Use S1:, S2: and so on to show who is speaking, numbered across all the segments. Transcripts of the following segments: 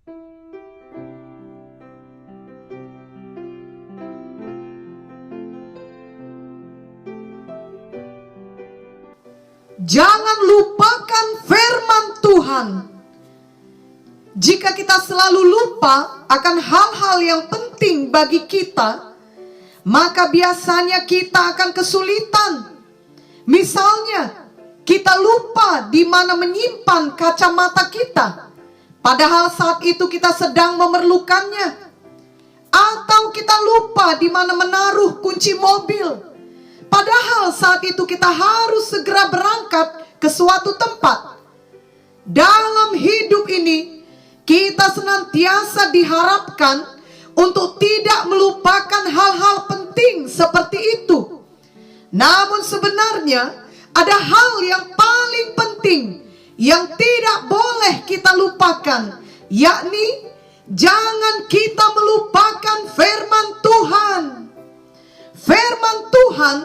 S1: Jangan lupakan firman Tuhan. Jika kita selalu lupa akan hal-hal yang penting bagi kita, maka biasanya kita akan kesulitan. Misalnya, kita lupa di mana menyimpan kacamata kita, padahal saat itu kita sedang memerlukannya. Atau kita lupa di mana menaruh kunci mobil, padahal saat itu kita harus segera berangkat ke suatu tempat. Dalam hidup ini, kita senantiasa diharapkan untuk tidak melupakan hal-hal penting seperti itu. Namun sebenarnya ada hal yang paling penting yang tidak boleh kita lupakan, yakni jangan kita melupakan firman Tuhan. Firman Tuhan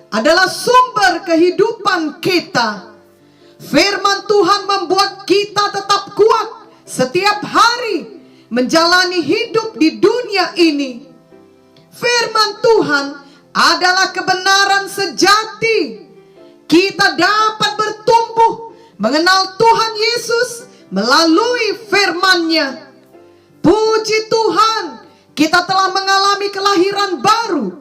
S1: adalah sumber kehidupan kita. Firman Tuhan membuat kita tetap kuat setiap hari menjalani hidup di dunia ini. Firman Tuhan adalah kebenaran sejati. Kita dapat bertumbuh mengenal Tuhan Yesus melalui firman-Nya. Puji Tuhan, kita telah mengalami kelahiran baru,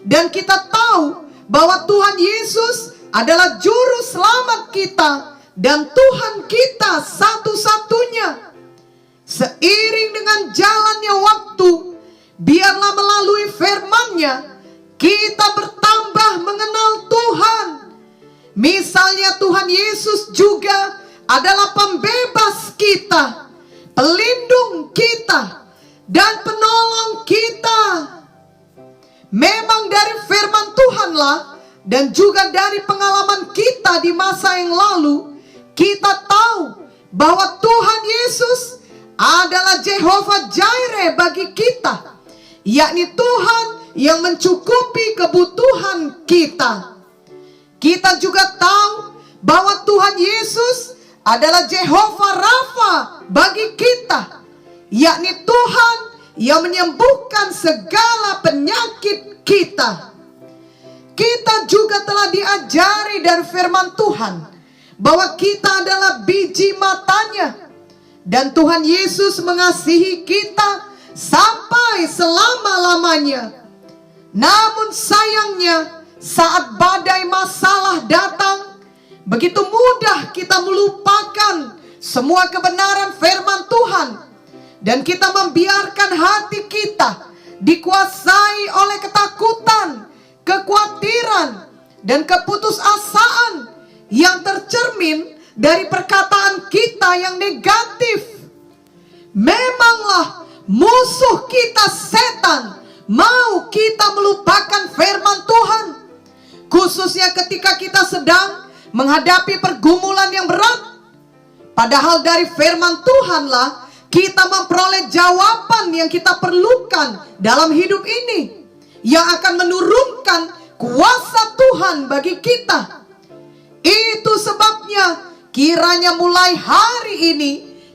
S1: dan kita tahu bahwa Tuhan Yesus adalah juru selamat kita dan Tuhan kita satu-satunya. Seiring dengan jalannya waktu, biarlah melalui firman-Nya kita bertambah mengenal Tuhan. Misalnya Tuhan Yesus juga adalah pembebas kita, pelindung kita, dan penolong kita. Memang dari firman Tuhanlah dan juga dari pengalaman kita di masa yang lalu, kita tahu bahwa Tuhan Yesus adalah Jehovah Jireh bagi kita, yakni Tuhan yang mencukupi kebutuhan kita. Kita juga tahu bahwa Tuhan Yesus adalah Jehovah Rafa bagi kita, yakni Tuhan yang menyembuhkan segala penyakit kita. Kita juga telah diajari dari firman Tuhan bahwa kita adalah biji matanya, dan Tuhan Yesus mengasihi kita sampai selama-lamanya. Namun sayangnya, saat badai masalah datang, begitu mudah kita melupakan semua kebenaran firman Tuhan, dan kita membiarkan hati kita dikuasai oleh ketakutan, kekhawatiran, dan keputusasaan yang tercermin dari perkataan kita yang negatif. Memanglah musuh kita setan mau kita melupakan firman Tuhan, khususnya ketika kita sedang menghadapi pergumulan yang berat. Padahal dari firman Tuhanlah kita memperoleh jawaban yang kita perlukan dalam hidup ini, yang akan menurunkan kuasa Tuhan bagi kita. Itu sebabnya kiranya mulai hari ini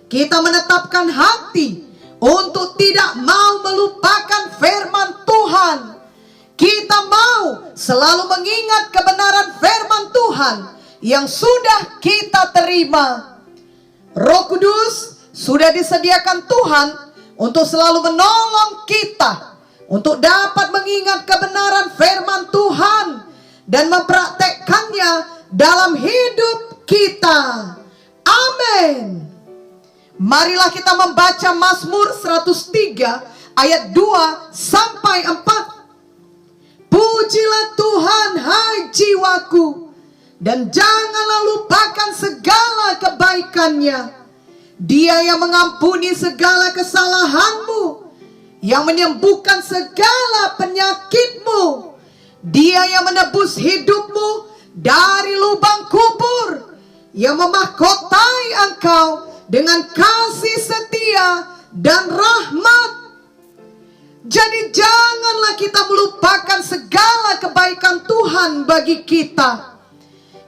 S1: kita menetapkan hati untuk tidak mau melupakan firman Tuhan. Kita mau selalu mengingat kebenaran firman Tuhan yang sudah kita terima. Roh Kudus sudah disediakan Tuhan untuk selalu menolong kita untuk dapat mengingat kebenaran firman Tuhan dan mempraktekkannya dalam hidup kita. Amin. Marilah kita membaca Mazmur 103 ayat 2 sampai 4. Pujilah Tuhan, hai jiwaku, dan janganlah lupakan segala kebaikannya. Dia yang mengampuni segala kesalahanmu, yang menyembuhkan segala penyakitmu. Dia yang menebus hidupmu dari lubang kubur, yang memahkotai engkau dengan kasih setia dan rahmat. Jadi janganlah kita melupakan segala kebaikan Tuhan bagi kita.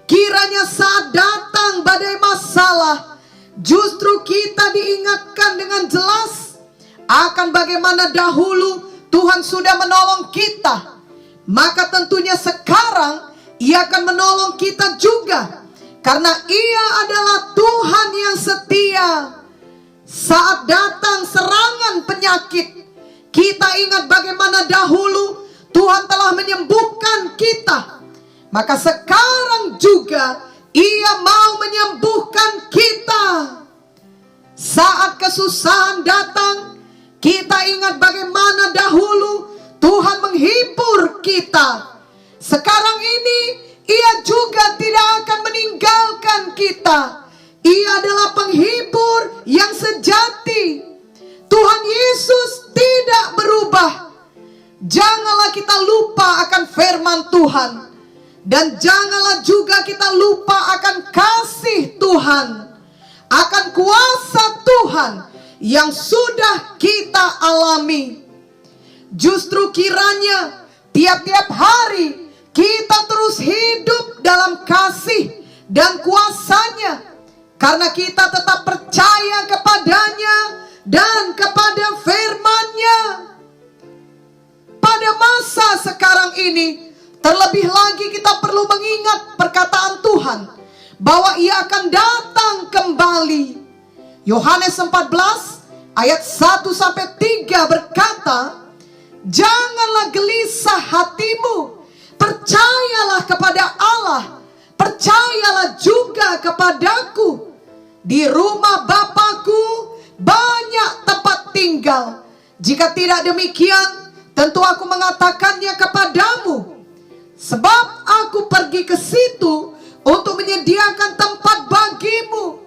S1: Kiranya saat datang badai masalah, justru kita diingatkan dengan jelas akan bagaimana dahulu Tuhan sudah menolong kita, maka tentunya sekarang Ia akan menolong kita juga. Karena Ia adalah Tuhan yang setia. Saat datang serangan penyakit, kita ingat bagaimana dahulu Tuhan telah menyembuhkan kita. Maka sekarang juga Ia mau menyembuhkan kita. Saat kesusahan datang, kita ingat bagaimana dahulu Tuhan menghibur kita. Sekarang ini Ia juga tidak akan meninggalkan kita. Ia adalah penghibur yang sejati. Tuhan Yesus tidak berubah. Janganlah kita lupa akan firman Tuhan. Dan janganlah juga kita lupa akan kasih Tuhan, akan kuasa Tuhan yang sudah kita alami. Justru kiranya tiap-tiap hari kita terus hidup dalam kasih dan kuasa-Nya, karena kita tetap percaya kepada-Nya dan kepada firman-Nya. Pada masa sekarang ini, terlebih lagi kita perlu mengingat perkataan Tuhan bahwa Ia akan datang kembali. Yohanes 14 ayat 1-3 berkata, "Janganlah gelisah hatimu, percayalah kepada Allah, percayalah juga kepadaku. Di rumah Bapa-Ku banyak tempat tinggal. Jika tidak demikian, tentu aku mengatakannya kepadamu. Sebab aku pergi ke situ untuk menyediakan tempat bagimu.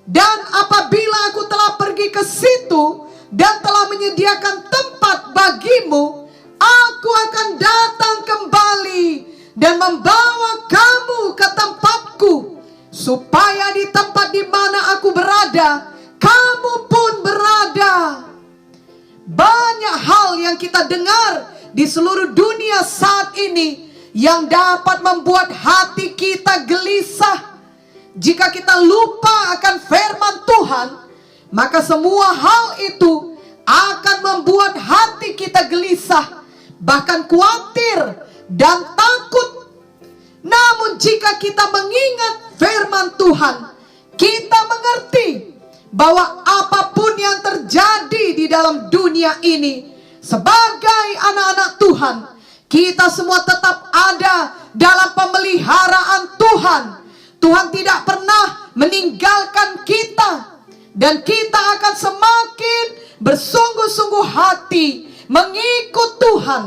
S1: Dan apabila aku telah pergi ke situ dan telah menyediakan tempat bagimu, aku akan datang kembali dan membawa kamu ke tempatku, supaya di tempat di mana aku berada, kamu pun berada." Banyak hal yang kita dengar di seluruh dunia saat ini yang dapat membuat hati kita gelisah. Jika kita lupa akan firman Tuhan, maka semua hal itu akan membuat hati kita gelisah, bahkan khawatir dan takut. Namun jika kita mengingat firman Tuhan, kita mengerti bahwa apapun yang terjadi di dalam dunia ini, sebagai anak-anak Tuhan, kita semua tetap ada dalam pemeliharaan Tuhan. Tuhan tidak pernah meninggalkan kita, dan kita akan semakin bersungguh-sungguh hati mengikut Tuhan,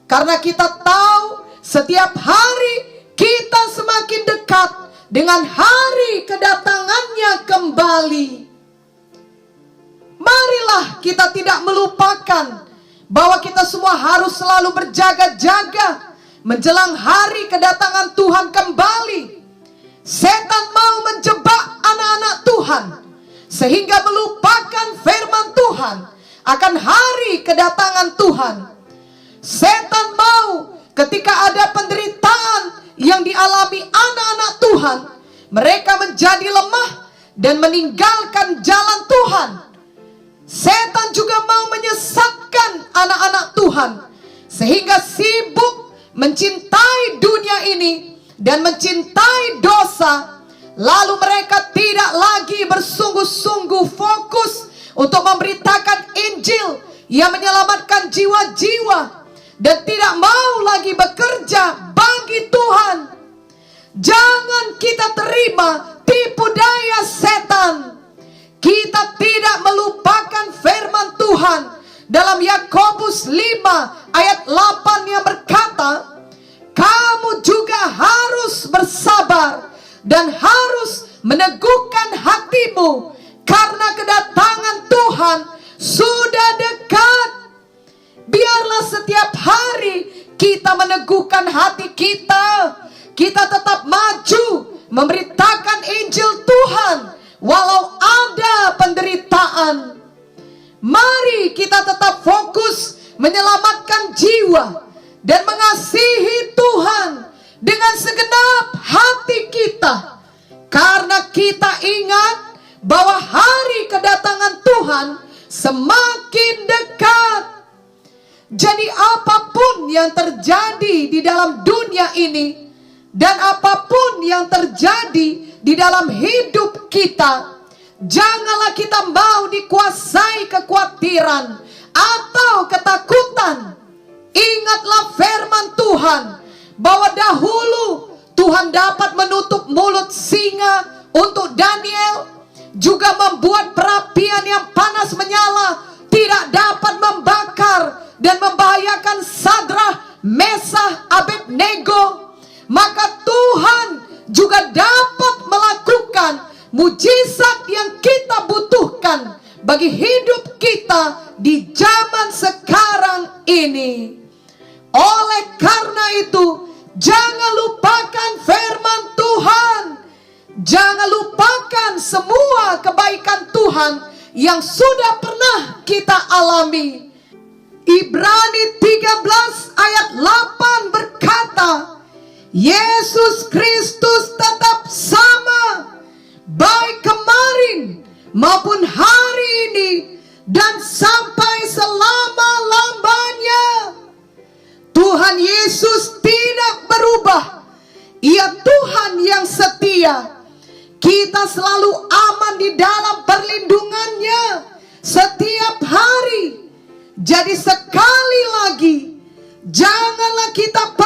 S1: karena kita tahu setiap hari kita semakin dekat dengan hari kedatangannya kembali. Marilah kita tidak melupakan bahwa kita semua harus selalu berjaga-jaga menjelang hari kedatangan Tuhan kembali. Setan mau menjebak anak-anak Tuhan sehingga melupakan firman Tuhan akan hari kedatangan Tuhan. Setan mau ketika ada penderitaan yang dialami anak-anak Tuhan, mereka menjadi lemah dan meninggalkan jalan Tuhan. Setan juga mau menyesatkan anak-anak Tuhan sehingga sibuk mencintai dunia ini dan mencintai dosa. Lalu mereka tidak lagi bersungguh-sungguh fokus untuk memberitakan Injil yang menyelamatkan jiwa-jiwa, dan tidak mau lagi bekerja bagi Tuhan. Jangan kita terima tipu daya setan. Kita tidak melupakan firman Tuhan dalam Yakobus 5 ayat 8 yang berkata, "Kamu juga harus bersabar dan harus meneguhkan hatimu, karena kedatangan Tuhan sudah dekat." Biarlah setiap hari kita meneguhkan hati kita. Kita tetap maju memberitakan Injil Tuhan walau ada penderitaan. Mari kita tetap fokus menyelamatkan jiwa dan mengasihi Tuhan dengan segenap hati kita, karena kita ingat bahwa hari kedatangan Tuhan semakin dekat. Jadi apapun yang terjadi di dalam dunia ini, dan apapun yang terjadi di dalam hidup kita, janganlah kita mau dikuasai kekhawatiran atau ketakutan. Ingatlah firman Tuhan bahwa dahulu Tuhan dapat menutup mulut singa untuk Daniel, juga membuat perapian yang panas menyala tidak dapat membakar dan membahayakan Sadrah, Mesah, Abednego. Maka Tuhan juga dapat melakukan mujizat yang kita butuhkan bagi hidup kita di zaman sekarang ini. Oleh karena itu, jangan lupakan firman Tuhan. Jangan lupakan semua kebaikan Tuhan yang sudah pernah kita alami. Ibrani 13 ayat 8 berkata, Yesus Kristus tetap sama, baik kemarin maupun hari ini dan sampai selama-lamanya. Tuhan Yesus tidak berubah. Ia Tuhan yang setia. Kita selalu aman di dalam perlindungannya setiap hari. Jadi sekali lagi, janganlah kita